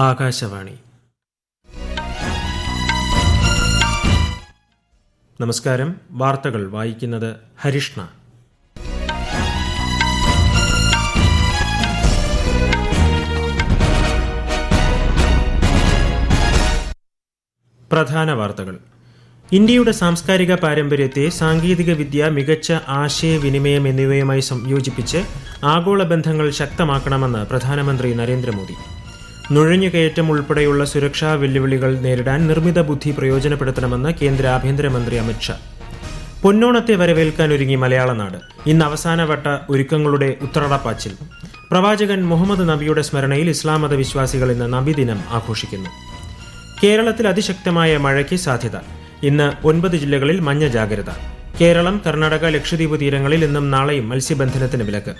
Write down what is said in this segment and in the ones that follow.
ആകാശവാണി. നമസ്കാരം. വാർത്തകൾ വായിക്കുന്നത് ഹരിഷ്ണ. പ്രധാന വാർത്തകൾ. ഇന്ത്യയുടെ സാംസ്കാരിക പാരമ്പര്യത്തെ സാങ്കേതിക വിദ്യ, മികച്ച ആശയവിനിമയം എന്നിവയുമായി സംയോജിപ്പിച്ച് ആഗോള ബന്ധങ്ങൾ ശക്തമാക്കണമെന്ന് പ്രധാനമന്ത്രി നരേന്ദ്രമോദി. നുഴഞ്ഞുകയറ്റം ഉൾപ്പെടെയുള്ള സുരക്ഷാ വെല്ലുവിളികൾ നേരിടാൻ നിർമ്മിത ബുദ്ധി പ്രയോജനപ്പെടുത്തണമെന്ന് കേന്ദ്ര ആഭ്യന്തരമന്ത്രി അമിത്ഷാ. പൊന്നോണത്തെ വരവേൽക്കാനൊരുങ്ങി മലയാളനാട്. ഇന്ന് അവസാനവട്ട ഒരുക്കങ്ങളുടെ ഉത്രടപ്പാച്ചിൽ. പ്രവാചകൻ മുഹമ്മദ് നബിയുടെ സ്മരണയിൽ ഇസ്ലാം മത വിശ്വാസികൾ ഇന്ന് നബിദിനം ആഘോഷിക്കുന്നു. കേരളത്തിൽ അതിശക്തമായ മഴയ്ക്ക് സാധ്യത. ഇന്ന് 9 ജില്ലകളിൽ മഞ്ഞ ജാഗ്രത. കേരളം, കർണാടക, ലക്ഷദ്വീപ് തീരങ്ങളിൽ ഇന്നും നാളെയും മത്സ്യബന്ധനത്തിന് വിലക്ക്.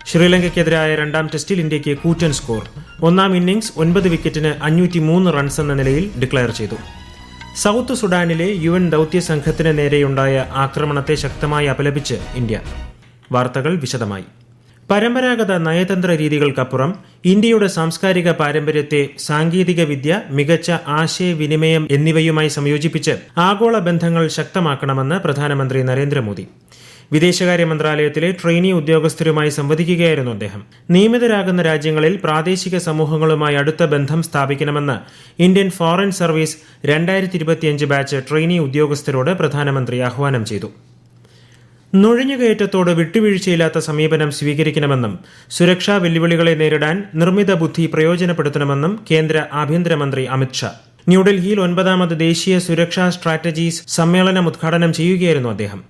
ശ്രീലങ്കയ്ക്കെതിരായ 2ാം ടെസ്റ്റിൽ ഇന്ത്യയ്ക്ക് കൂറ്റൻ സ്കോർ. 1ാം ഇന്നിംഗ്സ് 9 വിക്കറ്റിന് 503 റൺസ് എന്ന നിലയിൽ ഡിക്ലയർ ചെയ്തു. സൗത്ത് സുഡാനിലെ UN ദൗത്യ സംഘത്തിന് നേരെയുണ്ടായ ആക്രമണത്തെ ശക്തമായി അപലപിച്ച് ഇന്ത്യ. വാർത്തകൾ വിശദമായി. പരമ്പരാഗത നയതന്ത്ര രീതികൾക്കപ്പുറം ഇന്ത്യയുടെ സാംസ്കാരിക പാരമ്പര്യത്തെ സാങ്കേതിക വിദ്യ, മികച്ച ആശയവിനിമയം എന്നിവയുമായി സംയോജിപ്പിച്ച് ആഗോള ബന്ധങ്ങൾ ശക്തമാക്കണമെന്ന് പ്രധാനമന്ത്രി നരേന്ദ്രമോദി. വിദേശകാര്യ മന്ത്രാലയത്തിലെ ട്രെയിനി ഉദ്യോഗസ്ഥരുമായി സംവദിക്കുകയായിരുന്നു അദ്ദേഹം. നിയമിതരാകുന്ന രാജ്യങ്ങളിൽ പ്രാദേശിക സമൂഹങ്ങളുമായി അടുത്ത ബന്ധം സ്ഥാപിക്കണമെന്ന് Indian foreign service 2025 batch trainee ഉദ്യോഗസ്ഥരോട് പ്രധാനമന്ത്രി ആഹ്വാനം ചെയ്തു. നുഴഞ്ഞുകയറ്റത്തോട് വിട്ടുവീഴ്ചയില്ലാത്ത സമീപനം സ്വീകരിക്കണമെന്നും സുരക്ഷാ വെല്ലുവിളികളെ നേരിടാൻ നിർമ്മിത ബുദ്ധി പ്രയോജനപ്പെടുത്തണമെന്നും കേന്ദ്ര ആഭ്യന്തരമന്ത്രി അമിത്ഷാ. ന്യൂഡൽഹിയിൽ 9ാമത് ദേശീയ സുരക്ഷാ സ്ട്രാറ്റജീസ് സമ്മേളനം ഉദ്ഘാടനം ചെയ്യുകയായിരുന്നു അദ്ദേഹം.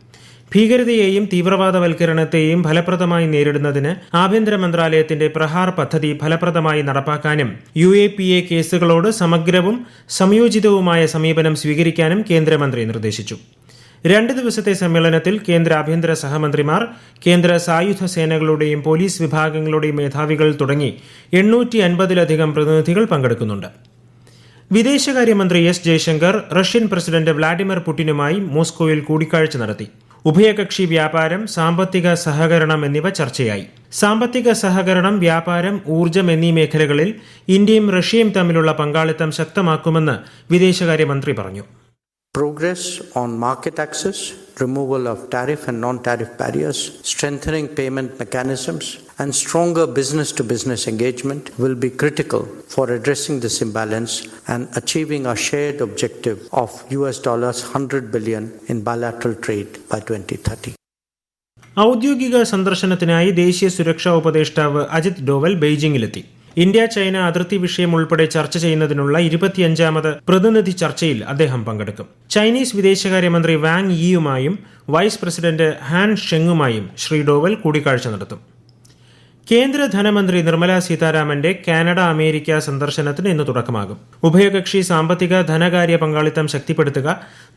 ഭീകരതയെയും തീവ്രവാദവൽക്കരണത്തെയും ഫലപ്രദമായി നേരിടുന്നതിന് ആഭ്യന്തര മന്ത്രാലയത്തിന്റെ പ്രഹാർ പദ്ധതി ഫലപ്രദമായി നടപ്പാക്കാനും UAPA കേസുകളോട് സമഗ്രവും സംയോജിതവുമായ സമീപനം സ്വീകരിക്കാനും കേന്ദ്രമന്ത്രി നിർദ്ദേശിച്ചു. 2 ദിവസത്തെ സമ്മേളനത്തിൽ കേന്ദ്ര ആഭ്യന്തര സഹമന്ത്രിമാർ, കേന്ദ്ര സായുധ സേനകളുടെയും പോലീസ് വിഭാഗങ്ങളുടെയും മേധാവികൾ തുടങ്ങി 850-ലധികം പ്രതിനിധികൾ പങ്കെടുക്കുന്നുണ്ട്. വിദേശകാര്യമന്ത്രി S. Jaishankar Russian president Vladimir പുടിനുമായി മോസ്കോയിൽ കൂടിക്കാഴ്ച നടത്തി. ഉഭയകക്ഷി വ്യാപാരം, സാമ്പത്തിക സഹകരണം എന്നിവ ചർച്ചയായി. സാമ്പത്തിക സഹകരണം, വ്യാപാരം, ഊർജ്ജം എന്നീ മേഖലകളിൽ ഇന്ത്യയും റഷ്യയും തമ്മിലുള്ള പങ്കാളിത്തം ശക്തമാക്കുമെന്ന് വിദേശകാര്യമന്ത്രി പറഞ്ഞു. Progress on market access, removal of tariff and non-tariff barriers, strengthening payment mechanisms, and stronger business-to-business engagement will be critical for addressing this imbalance and achieving our shared objective of $100 billion in bilateral trade by 2030. ഔദ്യോഗിക സന്ദർശനത്തിനായി ദേശീയ സുരക്ഷാ ഉപദേഷ്ടാവ് Ajith Doval ബെയ്ജിംഗിലെത്തി. India China അതിർത്തി വിഷയം ഉൾപ്പെടെ ചർച്ച ചെയ്യുന്നതിനുള്ള 25ാമത് പ്രതിനിധി ചർച്ചയിൽ അദ്ദേഹം പങ്കെടുക്കും. ചൈനീസ് വിദേശകാര്യമന്ത്രി വാങ് യിയുമായും വൈസ് പ്രസിഡന്റ് ഹാൻ ഷെങ്ങുമായും ശ്രീ ഡോവൽ കൂടിക്കാഴ്ച നടത്തും. കേന്ദ്ര ധനമന്ത്രി നിർമ്മല സീതാരാമന്റെ കാനഡ, അമേരിക്ക സന്ദർശനത്തിന് ഇന്ന് തുടക്കമാകും. ഉഭയകക്ഷി സാമ്പത്തിക ധനകാര്യ പങ്കാളിത്തം ശക്തിപ്പെടുത്തുക,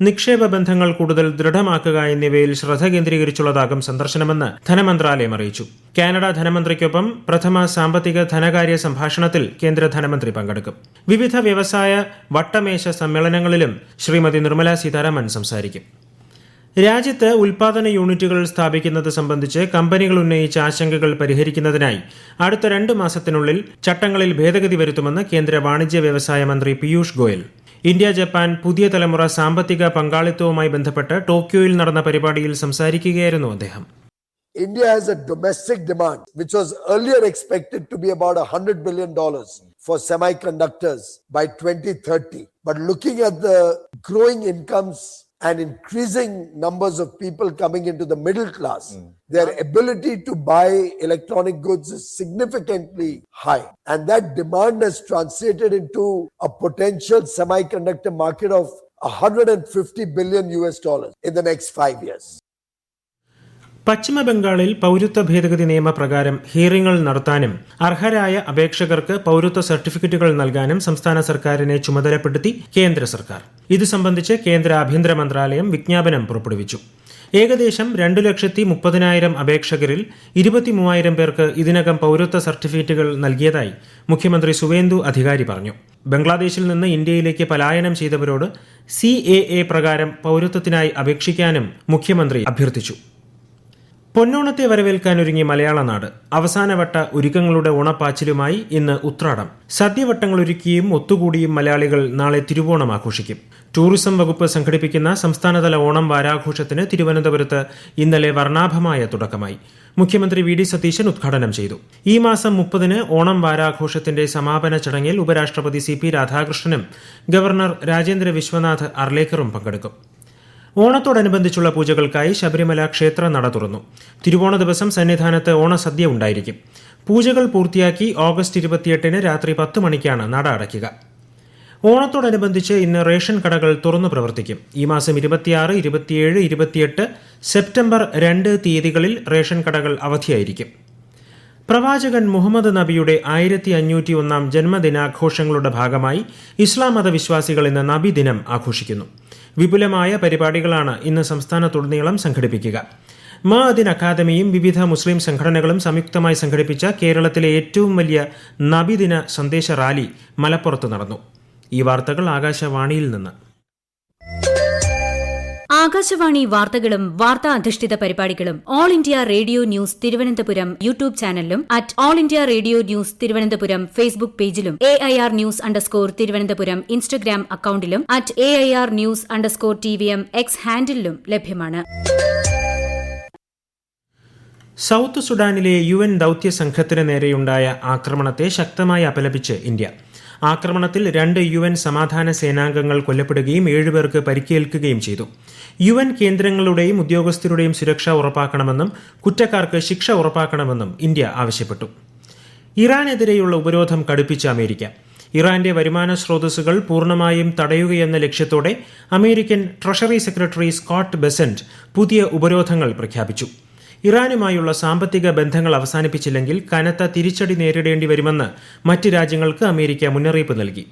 നിക്ഷേപ ബന്ധങ്ങൾ കൂടുതൽ ദൃഢമാക്കുക എന്നിവയിൽ ശ്രദ്ധ കേന്ദ്രീകരിച്ചുള്ളതാകും സന്ദർശനമെന്ന് ധനമന്ത്രാലയം അറിയിച്ചു. കാനഡ ധനമന്ത്രിക്കൊപ്പം പ്രഥമ സാമ്പത്തിക ധനകാര്യ സംഭാഷണത്തിൽ കേന്ദ്ര ധനമന്ത്രി പങ്കെടുക്കും. വിവിധ വ്യവസായ വട്ടമേശ സമ്മേളനങ്ങളിലും ശ്രീമതി നിർമ്മല സീതാരാമൻ സംസാരിക്കും. രാജ്യത്ത് ഉൽപാദന യൂണിറ്റുകൾ സ്ഥാപിക്കുന്നത് സംബന്ധിച്ച് കമ്പനികൾ ഉന്നയിച്ച ആശങ്കകൾ പരിഹരിക്കുന്നതിനായി അടുത്ത 2 മാസത്തിനുള്ളിൽ ചട്ടങ്ങളിൽ ഭേദഗതി വരുത്തുമെന്ന് കേന്ദ്ര വാണിജ്യ വ്യവസായ മന്ത്രി പീയൂഷ് ഗോയൽ. ഇന്ത്യ ജപ്പാൻ പുതിയ തലമുറ സാമ്പത്തിക പങ്കാളിത്തവുമായി ബന്ധപ്പെട്ട് ടോക്കിയോയിൽ നടന്ന പരിപാടിയിൽ സംസാരിക്കുകയായിരുന്നു അദ്ദേഹം. India has a domestic demand which was earlier expected to be about $100 billion for semiconductors by 2030. But looking at the growing incomes and increasing numbers of people coming into the middle class, their ability to buy electronic goods is significantly high. And that demand has translated into a potential semiconductor market of $150 billion in the next 5 years. പശ്ചിമ ബംഗാളിൽ പൗരത്വ ഭേദഗതി നിയമപ്രകാരം ഹിയറിംഗുകൾ നടത്താനും അർഹരായ അപേക്ഷകർക്ക് പൗരത്വ സർട്ടിഫിക്കറ്റുകൾ നൽകാനും സംസ്ഥാന സർക്കാരിനെ ചുമതലപ്പെടുത്തി കേന്ദ്ര സർക്കാർ. ഇതു സംബന്ധിച്ച് കേന്ദ്ര ആഭ്യന്തര മന്ത്രാലയം വിജ്ഞാപനം പുറപ്പെടുവിച്ചു. ഏകദേശം 2,30,000 അപേക്ഷകരിൽ 23,000 പേർക്ക് ഇതിനകം പൗരത്വ സർട്ടിഫിക്കറ്റുകൾ നൽകിയതായി മുഖ്യമന്ത്രി സുവേന്ദു അധികാരി പറഞ്ഞു. ബംഗ്ലാദേശിൽ നിന്ന് ഇന്ത്യയിലേക്ക് പലായനം ചെയ്തവരോട് CAA പ്രകാരം പൗരത്വത്തിനായി അപേക്ഷിക്കാനും മുഖ്യമന്ത്രി അഭ്യർത്ഥിച്ചു. പൊന്നോണത്തെ വരവേൽക്കാനൊരുങ്ങി മലയാള നാട്. അവസാനവട്ട ഒരുക്കങ്ങളുടെ ഓണപ്പാച്ചിലുമായി ഇന്ന് ഉത്രാടം. സദ്യവട്ടങ്ങൾ ഒരുക്കിയും ഒത്തുകൂടിയും മലയാളികൾ നാളെ തിരുവോണം ആഘോഷിക്കും. ടൂറിസം വകുപ്പ് സംഘടിപ്പിക്കുന്ന സംസ്ഥാനതല ഓണം വാരാഘോഷത്തിന് തിരുവനന്തപുരത്ത് ഇന്നലെ വർണ്ണാഭമായ തുടക്കമായി. മുഖ്യമന്ത്രി വി ഡി സതീശൻ ഉദ്ഘാടനം ചെയ്തു. ഈ മാസം 30-ന് ഓണം വാരാഘോഷത്തിന്റെ സമാപന ചടങ്ങിൽ ഉപരാഷ്ട്രപതി CP രാധാകൃഷ്ണനും ഗവർണർ രാജേന്ദ്ര വിശ്വനാഥ് അർലേക്കറും പങ്കെടുക്കും. ഓണത്തോടനുബന്ധിച്ചുള്ള പൂജകൾക്കായി ശബരിമല ക്ഷേത്ര നട തുറന്നു. തിരുവോണ ദിവസം സന്നിധാനത്ത് ഓണസദ്യ ഉണ്ടായിരിക്കും. പൂജകൾ പൂർത്തിയാക്കി ഓഗസ്റ്റ് 28-ന് രാത്രി 10 മണിക്കാണ് നട അടയ്ക്കുക. ഓണത്തോടനുബന്ധിച്ച് ഇന്ന് റേഷൻ കടകൾ തുറന്നു പ്രവർത്തിക്കും. ഈ മാസം 26, 27, 28, സെപ്റ്റംബർ 2 തീയതികളിൽ റേഷൻ കടകൾ അവധിയായിരിക്കും. പ്രവാചകൻ മുഹമ്മദ് നബിയുടെ 1501-ാം ജന്മദിനാഘോഷങ്ങളുടെ ഭാഗമായി ഇസ്ലാം മതവിശ്വാസികൾ ഇന്ന് നബിദിനം ആഘോഷിക്കുന്നു. വിപുലമായ പരിപാടികളാണ് ഇന്ന് സംസ്ഥാനത്തുടനീളം സംഘടിപ്പിക്കുക. മഅദിൻ അക്കാദമിയും വിവിധ മുസ്ലിം സംഘടനകളും സംയുക്തമായി സംഘടിപ്പിച്ച കേരളത്തിലെ ഏറ്റവും വലിയ നബിദിന സന്ദേശ റാലി മലപ്പുറത്ത് നടന്നു. ഈ വാർത്തകൾ ആകാശവാണിയിൽ നിന്ന്. ആകാശവാണി വാർത്തകളും വാർത്താ അധിഷ്ഠിത പരിപാടികളും all India radio news Thiruvananthapuram YouTube ചാനലിലും @all India radio news Thiruvananthapuram Facebook പേജിലും AIR ന്യൂസ് _ ഇൻസ്റ്റഗ്രാം അക്കൌണ്ടിലും @AIR ന്യൂസ് _ TVM X ഹാൻഡിലും ലഭ്യമാണ്. സൌത്ത് സുഡാനിലെ UN ദൌത്യ സംഘത്തിന് നേരെയുണ്ടായ ആക്രമണത്തെ ശക്തമായി അപലപിച്ച് ഇന്ത്യ. ആക്രമണത്തിൽ 2 UN സമാധാന സേനാംഗങ്ങൾ കൊല്ലപ്പെടുകയും 7 പേർക്ക് പരിക്കേൽക്കുകയും ചെയ്തു. UN കേന്ദ്രങ്ങളുടെയും ഉദ്യോഗസ്ഥരുടെയും സുരക്ഷ ഉറപ്പാക്കണമെന്നും കുറ്റക്കാർക്ക് ശിക്ഷ ഉറപ്പാക്കണമെന്നും ഇന്ത്യ ആവശ്യപ്പെട്ടു. ഇറാനെതിരെയുള്ള ഉപരോധം കടുപ്പിച്ച അമേരിക്ക. ഇറാന്റെ വരുമാന സ്രോതസ്സുകൾ പൂർണ്ണമായും തടയുകയെന്ന ലക്ഷ്യത്തോടെ American treasury secretary Scott Bessent പുതിയ ഉപരോധങ്ങൾ പ്രഖ്യാപിച്ചു. ഇറാനുമായുള്ള സാമ്പത്തിക ബന്ധങ്ങൾ അവസാനിപ്പിച്ചില്ലെങ്കിൽ കനത്ത തിരിച്ചടി നേരിടേണ്ടി വരുമെന്ന് മറ്റ് രാജ്യങ്ങൾക്ക് അമേരിക്ക മുന്നറിയിപ്പ് നൽകി.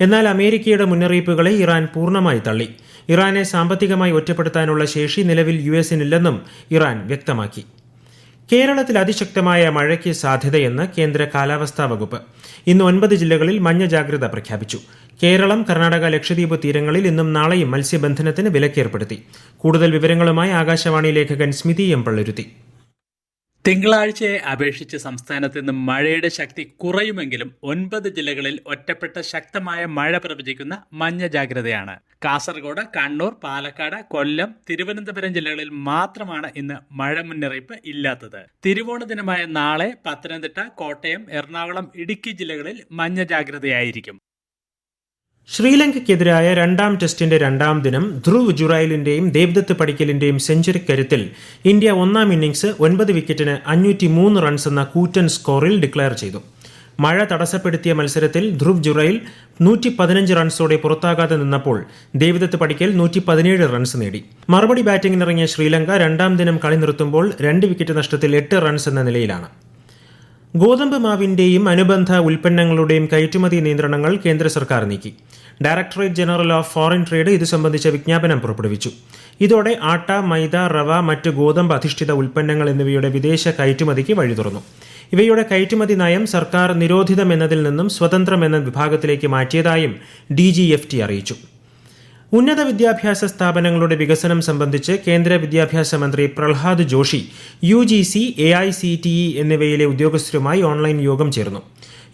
എന്നാൽ അമേരിക്കയുടെ മുന്നറിയിപ്പുകളെ ഇറാൻ പൂർണ്ണമായി തള്ളി. ഇറാനെ സാമ്പത്തികമായി ഒറ്റപ്പെടുത്താനുള്ള ശേഷി നിലവിൽ US-നില്ലെന്നും ഇറാൻ വ്യക്തമാക്കി. കേരളത്തിൽ അതിശക്തമായ മഴയ്ക്ക് സാധ്യതയെന്ന് കേന്ദ്ര കാലാവസ്ഥാ വകുപ്പ്. ഇന്ന് 9 ജില്ലകളിൽ മഞ്ഞ ജാഗ്രത പ്രഖ്യാപിച്ചു. കേരളം, കർണാടക, ലക്ഷദ്വീപ് തീരങ്ങളിൽ ഇന്നും നാളെയും മത്സ്യബന്ധനത്തിന് വിലക്കേർപ്പെടുത്തി. കൂടുതൽ വിവരങ്ങളുമായി ആകാശവാണി ലേഖകൻ സ്മിതി M. പള്ളുരുത്തി. തിങ്കളാഴ്ചയെ അപേക്ഷിച്ച് സംസ്ഥാനത്ത് ഇന്ന് മഴയുടെ ശക്തി കുറയുമെങ്കിലും 9 ജില്ലകളിൽ ഒറ്റപ്പെട്ട ശക്തമായ മഴ പ്രവചിക്കുന്ന മഞ്ഞ ജാഗ്രതയാണ്. കാസർഗോഡ്, കണ്ണൂർ, പാലക്കാട്, കൊല്ലം, തിരുവനന്തപുരം ജില്ലകളിൽ മാത്രമാണ് ഇന്ന് മഴ മുന്നറിയിപ്പ് ഇല്ലാത്തത്. തിരുവോണ ദിനമായ നാളെ പത്തനംതിട്ട, കോട്ടയം, എറണാകുളം, ഇടുക്കി ജില്ലകളിൽ മഞ്ഞ ജാഗ്രതയായിരിക്കും. ശ്രീലങ്കയ്ക്കെതിരായ 2ാം ടെസ്റ്റിന്റെ 2ാം ദിനം ധ്രുവ് ജുറൈലിന്റെയും ദേവ്ദത്ത് പടിക്കലിന്റെയും സെഞ്ചുറിക്കരുത്തിൽ ഇന്ത്യ 1ാം ഇന്നിംഗ്സ് 9 വിക്കറ്റിന് 503 റൺസ് എന്ന കൂറ്റൻ സ്കോറിൽ ഡിക്ലയർ ചെയ്തു. മഴ തടസ്സപ്പെടുത്തിയ മത്സരത്തിൽ ധ്രുവ് ജുറൈൽ 115 റൺസോടെ പുറത്താകാതെ നിന്നപ്പോൾ ദേവ്ദത്ത് പടിക്കൽ 117 റൺസ് നേടി. മറുപടി ബാറ്റിംഗിനിറങ്ങിയ ശ്രീലങ്ക 2ാം ദിനം കളി നിർത്തുമ്പോൾ 2 വിക്കറ്റ് നഷ്ടത്തിൽ 8 റൺസ് എന്ന നിലയിലാണ്. ഗോതമ്പ് മാവിന്റെയും അനുബന്ധ ഉൽപ്പന്നങ്ങളുടെയും കയറ്റുമതി നിയന്ത്രണങ്ങൾ കേന്ദ്ര സർക്കാർ നീക്കി. Directorate general of foreign trade ഇത് സംബന്ധിച്ച വിജ്ഞാപനം പുറപ്പെടുവിച്ചു. ഇതോടെ ആട്ട, മൈദ, റവ, മറ്റ് ഗോതമ്പ് അധിഷ്ഠിത ഉൽപ്പന്നങ്ങൾ എന്നിവയുടെ വിദേശ കയറ്റുമതിക്ക് വഴി തുറന്നു. ഇവയുടെ കയറ്റുമതി നയം സർക്കാർ നിരോധിതമെന്നതിൽ നിന്നും സ്വതന്ത്രമെന്ന വിഭാഗത്തിലേക്ക് മാറ്റിയതായും DGFT അറിയിച്ചു. ഉന്നത വിദ്യാഭ്യാസ സ്ഥാപനങ്ങളുടെ വികസനം സംബന്ധിച്ച് കേന്ദ്ര വിദ്യാഭ്യാസ മന്ത്രി പ്രഹ്ലാദ് ജോഷി UGC, AICTE എന്നിവയിലെ ഉദ്യോഗസ്ഥരുമായി ഓൺലൈൻ യോഗം ചേർന്നു.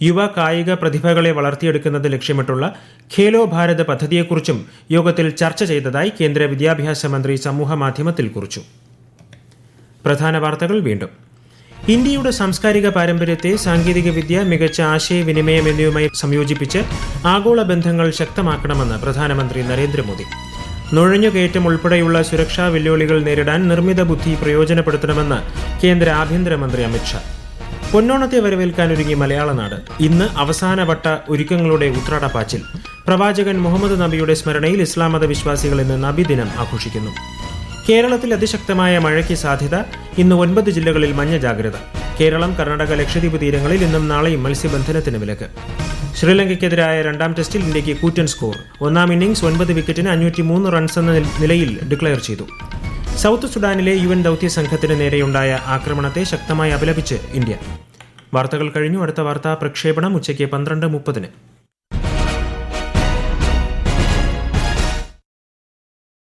യുവ കായിക പ്രതിഭകളെ വളർത്തിയെടുക്കുന്നത് ലക്ഷ്യമിട്ടുള്ള ഖേലോ ഭാരത് പദ്ധതിയെക്കുറിച്ചും യോഗത്തിൽ ചർച്ച ചെയ്തതായി കേന്ദ്ര വിദ്യാഭ്യാസ മന്ത്രി സമൂഹ മാധ്യമത്തിൽ കുറിച്ചു. പ്രധാന വാർത്തകൾ വീണ്ടും. ഇന്ത്യയുടെ സാംസ്കാരിക പാരമ്പര്യത്തെ സാങ്കേതികവിദ്യ, മികച്ച ആശയവിനിമയം എന്നിവയുമായി സംയോജിപ്പിച്ച് ആഗോള ബന്ധങ്ങൾ ശക്തമാക്കണമെന്ന് പ്രധാനമന്ത്രി നരേന്ദ്രമോദി. നുഴഞ്ഞുകയറ്റം ഉൾപ്പെടെയുള്ള സുരക്ഷാ വെല്ലുവിളികൾ നേരിടാൻ നിർമ്മിത ബുദ്ധി പ്രയോജനപ്പെടുത്തണമെന്ന് കേന്ദ്ര ആഭ്യന്തരമന്ത്രി അമിത്ഷാ. പൊന്നോണത്തെ വരവേൽക്കാനൊരുങ്ങി മലയാള നാട്. ഇന്ന് അവസാനവട്ട ഒരുക്കങ്ങളുടെ ഉത്രാടപ്പാച്ചിൽ. പ്രവാചകൻ മുഹമ്മദ് നബിയുടെ സ്മരണയിൽ ഇസ്ലാം മതവിശ്വാസികൾ ഇന്ന് നബിദിനം ആഘോഷിക്കുന്നു. കേരളത്തിൽ അതിശക്തമായ മഴയ്ക്ക് സാധ്യത. ഇന്ന് 9 ജില്ലകളിൽ മഞ്ഞ ജാഗ്രത. കേരളം, കർണാടക, ലക്ഷദ്വീപ് തീരങ്ങളിൽ ഇന്നും നാളെയും മത്സ്യബന്ധനത്തിന് വിലക്ക്. ശ്രീലങ്കയ്ക്കെതിരായ 2ാം ടെസ്റ്റിൽ ഇന്ത്യയ്ക്ക് കൂറ്റൻ സ്കോർ. 1ാം ഇന്നിംഗ്സ് 9 വിക്കറ്റിന് 503 റൺസ് എന്ന നിലയിൽ ഡിക്ലയർ ചെയ്തു. സൌത്ത് സുഡാനിലെ UN ദൌത്യ സംഘത്തിന് നേരെയുണ്ടായ ആക്രമണത്തെ ശക്തമായി അപലപിച്ച് ഇന്ത്യ. വാർത്തകൾ കഴിഞ്ഞു. അടുത്ത വാർത്താ പ്രക്ഷേപണം ഉച്ചയ്ക്ക് 12:30.